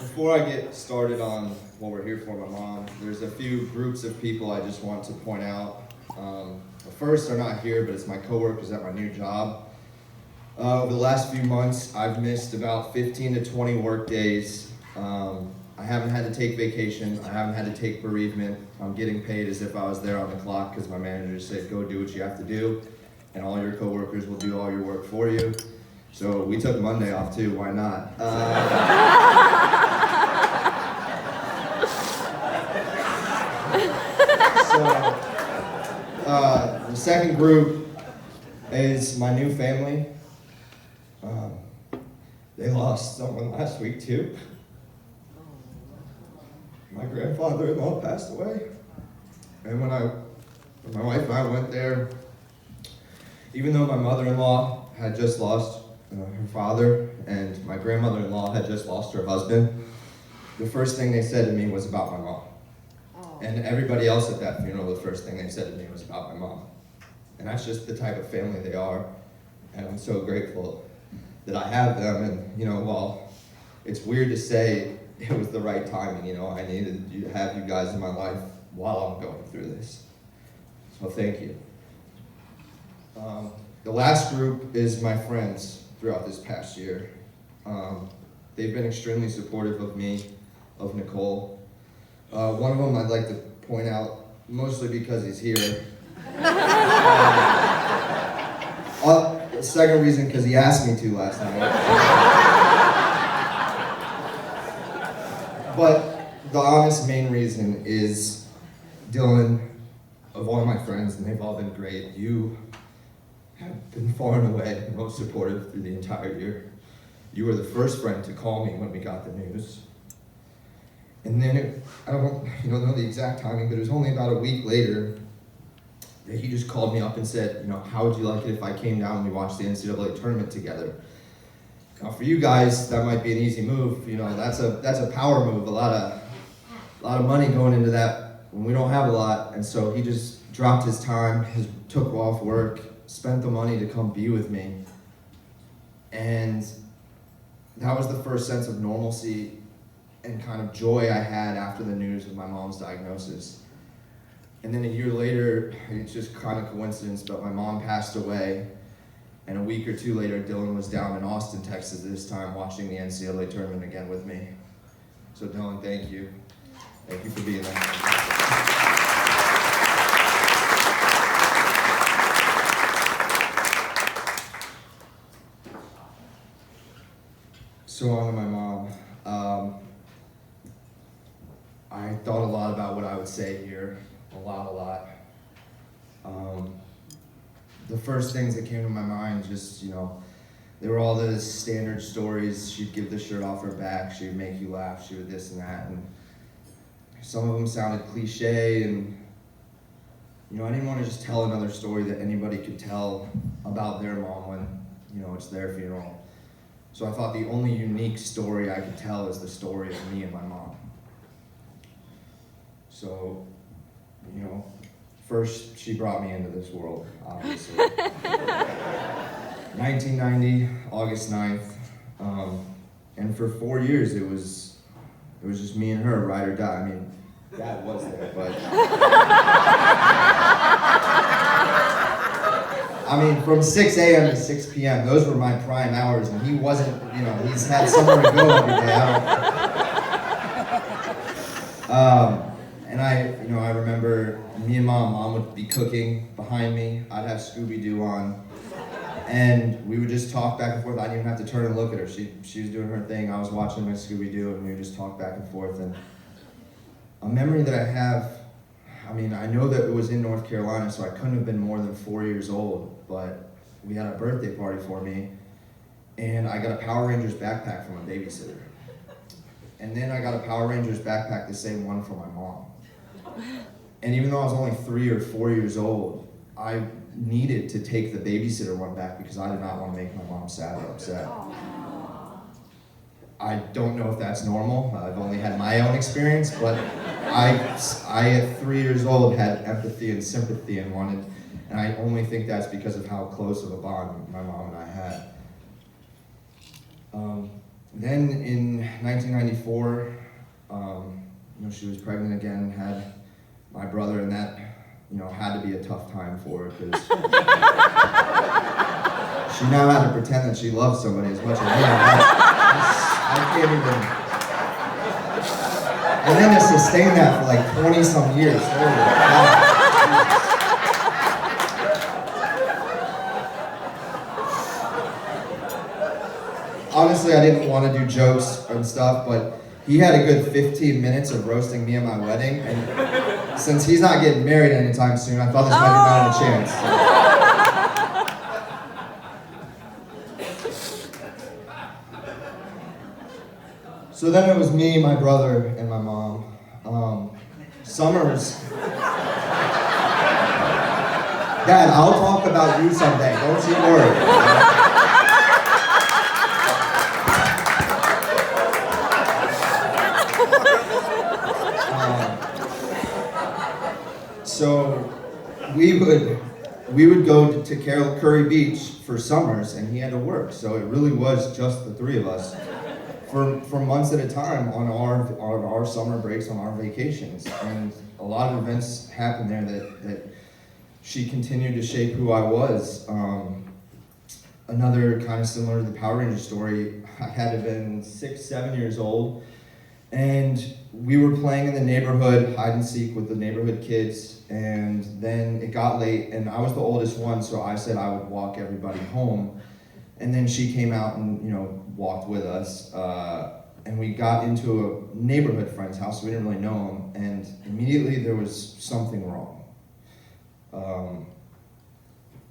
Before I get started on what we're here for, my mom, there's a few groups of people I just want to point out. The first are not here, but it's my coworkers at my new job. Over the last few months, I've missed about 15 to 20 work days. I haven't had to take vacation. I haven't had to take bereavement. I'm getting paid as if I was there on the clock because my manager said, go do what you have to do, and all your coworkers will do all your work for you. So we took Monday off too, why not? The second group is my new family. They lost someone last week too. My grandfather-in-law passed away. And when my wife and I went there, even though my mother-in-law had just lost her father and my grandmother-in-law had just lost her husband, the first thing they said to me was about my mom. And everybody else at that funeral, the first thing they said to me was about my mom. And that's just the type of family they are. And I'm so grateful that I have them. And, while it's weird to say it was the right timing, I needed to have you guys in my life while I'm going through this. So thank you. The last group is my friends throughout this past year. They've been extremely supportive of me, of Nicole. One of them I'd like to point out, mostly because he's here. The second reason, because he asked me to last night. But the honest main reason is Dylan, of all my friends, and they've all been great, you have been far and away the most supportive through the entire year. You were the first friend to call me when we got the news. And then, I don't know the exact timing, but it was only about a week later that he just called me up and said, how would you like it if I came down and we watched the NCAA tournament together? Now for you guys, that might be an easy move. That's a power move, a lot of money going into that when we don't have a lot. And so he just dropped his time, took off work, spent the money to come be with me. And that was the first sense of normalcy and kind of joy I had after the news of my mom's diagnosis. And then a year later, it's just kind of coincidence, but my mom passed away. And a week or two later, Dylan was down in Austin, Texas this time, watching the NCAA tournament again with me. So Dylan, thank you. Thank you for being there. So on to my mom. I thought a lot about what I would say here, a lot. The first things that came to my mind, they were all the standard stories. She'd give the shirt off her back, she would make you laugh, she would this and that, and some of them sounded cliche, and I didn't want to just tell another story that anybody could tell about their mom when, it's their funeral. So I thought the only unique story I could tell is the story of me and my mom. So, first she brought me into this world, obviously. 1990, August 9th. And for 4 years it was just me and her, ride or die. I mean, Dad was there, but from 6 a.m. to 6 p.m., those were my prime hours, and he wasn't, he's had somewhere to go every day. And I remember me and Mom would be cooking behind me. I'd have Scooby-Doo on, and we would just talk back and forth. I didn't even have to turn and look at her. She was doing her thing. I was watching my Scooby-Doo, and we would just talk back and forth. And a memory that I have, I know that it was in North Carolina, so I couldn't have been more than 4 years old, but we had a birthday party for me, and I got a Power Rangers backpack from a babysitter. And then I got a Power Rangers backpack, the same one for my mom. And even though I was only 3 or 4 years old, I needed to take the babysitter one back because I did not want to make my mom sad or upset. I don't know if that's normal. I've only had my own experience, but I at 3 years old had empathy and sympathy and I only think that's because of how close of a bond my mom and I had. Then in 1994, she was pregnant again, had my brother, and that, had to be a tough time for her because she now had to pretend that she loved somebody as much as me. I can't even. And then to sustain that for like 20 some years. Holy God. Honestly, I didn't want to do jokes and stuff, but he had a good 15 minutes of roasting me at my wedding, and since he's not getting married anytime soon, I thought this might be my only chance. So then it was me, my brother, and my mom. Summers. Dad, I'll talk about you someday, don't you worry. So we would go to Curry Beach for summers, and he had to work. So it really was just the three of us for months at a time on our summer breaks, on our vacations. And a lot of events happened there that she continued to shape who I was. Another kind of similar to the Power Ranger story, I had to have been 6, 7 years old, and we were playing in the neighborhood, hide and seek with the neighborhood kids, and then it got late, and I was the oldest one, so I said I would walk everybody home, and then she came out and, walked with us, and we got into a neighborhood friend's house, so we didn't really know him, and immediately there was something wrong.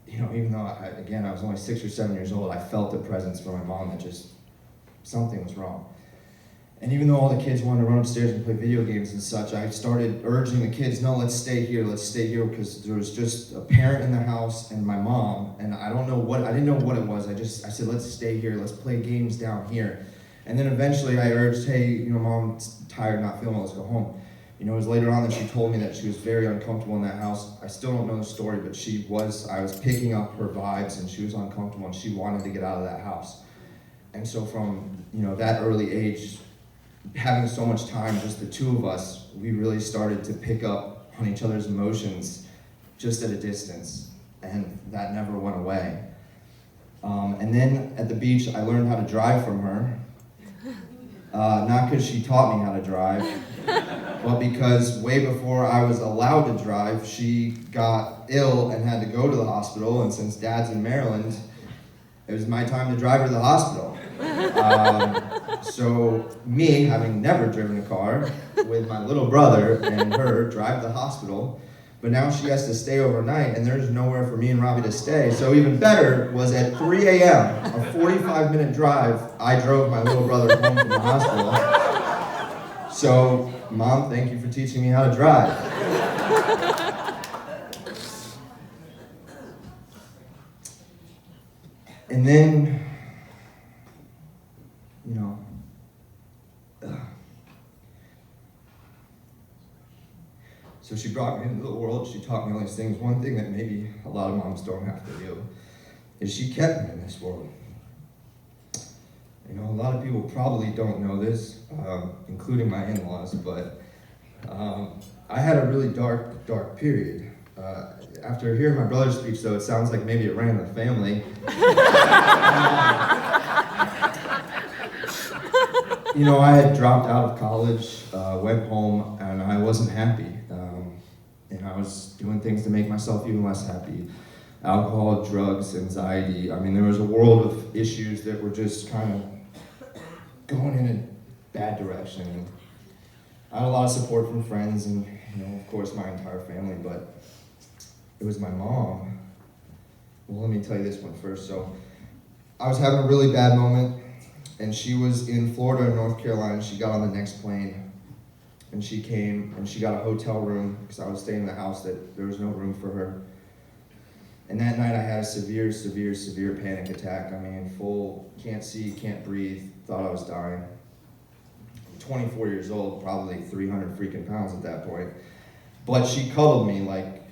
Even though, I was only 6 or 7 years old, I felt the presence from my mom that just something was wrong. And even though all the kids wanted to run upstairs and play video games and such, I started urging the kids, no, let's stay here, because there was just a parent in the house and my mom, and I didn't know what it was. I said, let's stay here, let's play games down here. And then eventually I urged, hey, Mom, tired, not feeling well, let's go home. It was later on that she told me that she was very uncomfortable in that house. I still don't know the story, but I was picking up her vibes, and she was uncomfortable, and she wanted to get out of that house. And so from, that early age, having so much time, just the two of us, we really started to pick up on each other's emotions just at a distance, and that never went away. And then at the beach, I learned how to drive from her, not because she taught me how to drive, but because way before I was allowed to drive, she got ill and had to go to the hospital, and since Dad's in Maryland, it was my time to drive her to the hospital. So me, having never driven a car, with my little brother and her, drive to the hospital, but now she has to stay overnight, and there's nowhere for me and Robbie to stay. So even better was at 3 a.m., a 45-minute drive, I drove my little brother home from the hospital. So, Mom, thank you for teaching me how to drive. And then, so she brought me into the world, she taught me all these things. One thing that maybe a lot of moms don't have to do is she kept me in this world. A lot of people probably don't know this, including my in-laws, but I had a really dark period. After hearing my brother's speech, though, it sounds like maybe it ran in the family. I had dropped out of college, went home, and I wasn't happy. And I was doing things to make myself even less happy. Alcohol, drugs, anxiety. There was a world of issues that were just kind of going in a bad direction. And I had a lot of support from friends and, of course, my entire family, but it was my mom. Well, let me tell you this one first. So I was having a really bad moment, and she was in Florida and North Carolina. She got on the next plane, and she came, and she got a hotel room, because I was staying in the house that there was no room for her. And that night I had a severe panic attack. Full, can't see, can't breathe, thought I was dying. 24 years old, probably 300 freaking pounds at that point. But she cuddled me like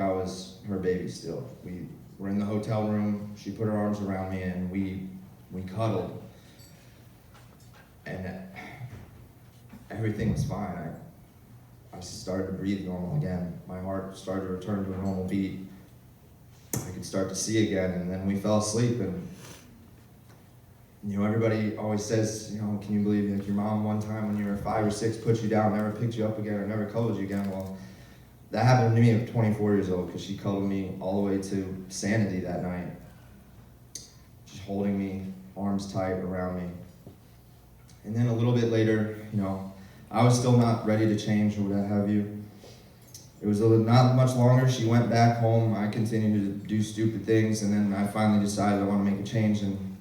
I was her baby still. We were in the hotel room, she put her arms around me, and we cuddled. and everything was fine. I started to breathe normal again. My heart started to return to a normal beat. I could start to see again, and then we fell asleep. And everybody always says, can you believe like your mom one time when you were 5 or 6 put you down, never picked you up again, or never cuddled you again? Well, that happened to me at 24 years old because she cuddled me all the way to sanity that night, just holding me, arms tight around me. And then a little bit later, I was still not ready to change or what have you. It was not much longer. She went back home. I continued to do stupid things, and then I finally decided I want to make a change. And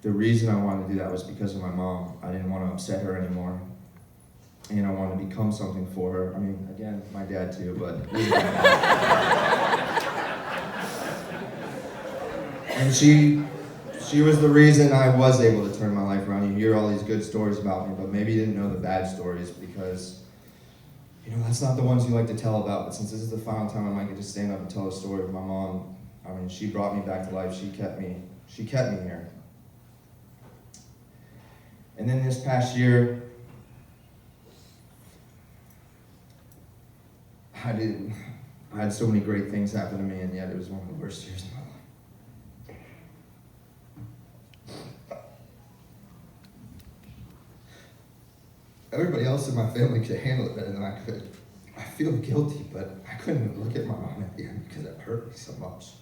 the reason I wanted to do that was because of my mom. I didn't want to upset her anymore, and I wanted to become something for her. I mean, again, my dad too, but and she was the reason I was able to turn my life around. You hear all these good stories about me, but maybe you didn't know the bad stories because, that's not the ones you like to tell about. But since this is the final time I might get to stand up and tell a story of my mom, she brought me back to life. She kept me here. And then this past year, I had so many great things happen to me, and yet it was one of the worst years of my life. Everybody else in my family could handle it better than I could. I feel guilty, but I couldn't look at my mom at the end because it hurt me so much.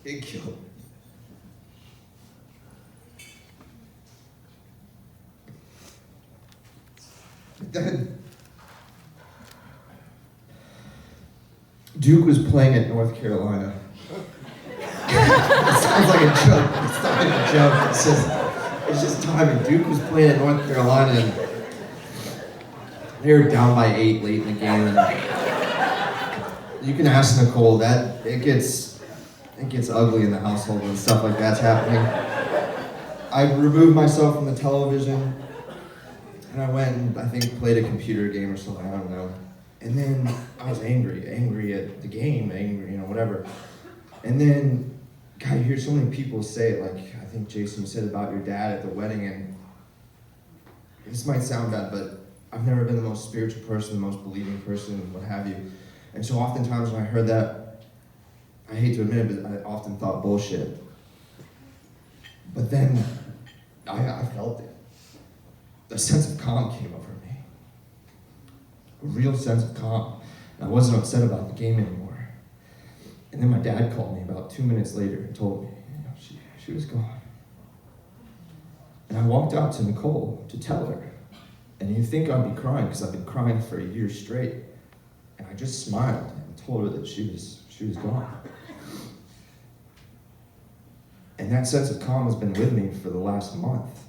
It killed me. But then, Duke was playing at North Carolina. It sounds like a joke. It's not like a joke. It's just timing. Duke was playing at North Carolina, and they were down by 8 late in the game. And you can ask Nicole that it gets ugly in the household when stuff like that's happening. I removed myself from the television, and I went and I think played a computer game or something. I don't know. And then I was angry at the game, whatever. And then, God, you hear so many people say it, like I think Jason said about your dad at the wedding, and this might sound bad, but I've never been the most spiritual person, the most believing person, what have you. And so oftentimes when I heard that, I hate to admit it, but I often thought bullshit. But then I felt it. A sense of calm came over me. A real sense of calm. And I wasn't upset about the game anymore. And then my dad called me about 2 minutes later and told me, she was gone. And I walked out to Nicole to tell her. And you'd think I'd be crying because I've been crying for a year straight. And I just smiled and told her that she was gone. And that sense of calm has been with me for the last month.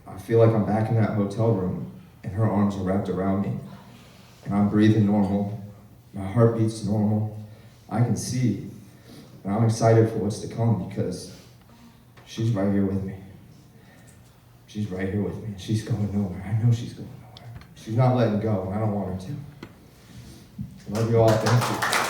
I feel like I'm back in that hotel room and her arms are wrapped around me. And I'm breathing normal. My heart beats normal. I can see, and I'm excited for what's to come because she's right here with me. She's right here with me. She's going nowhere. I know she's going nowhere. She's not letting go, and I don't want her to. I love you all. Thank you.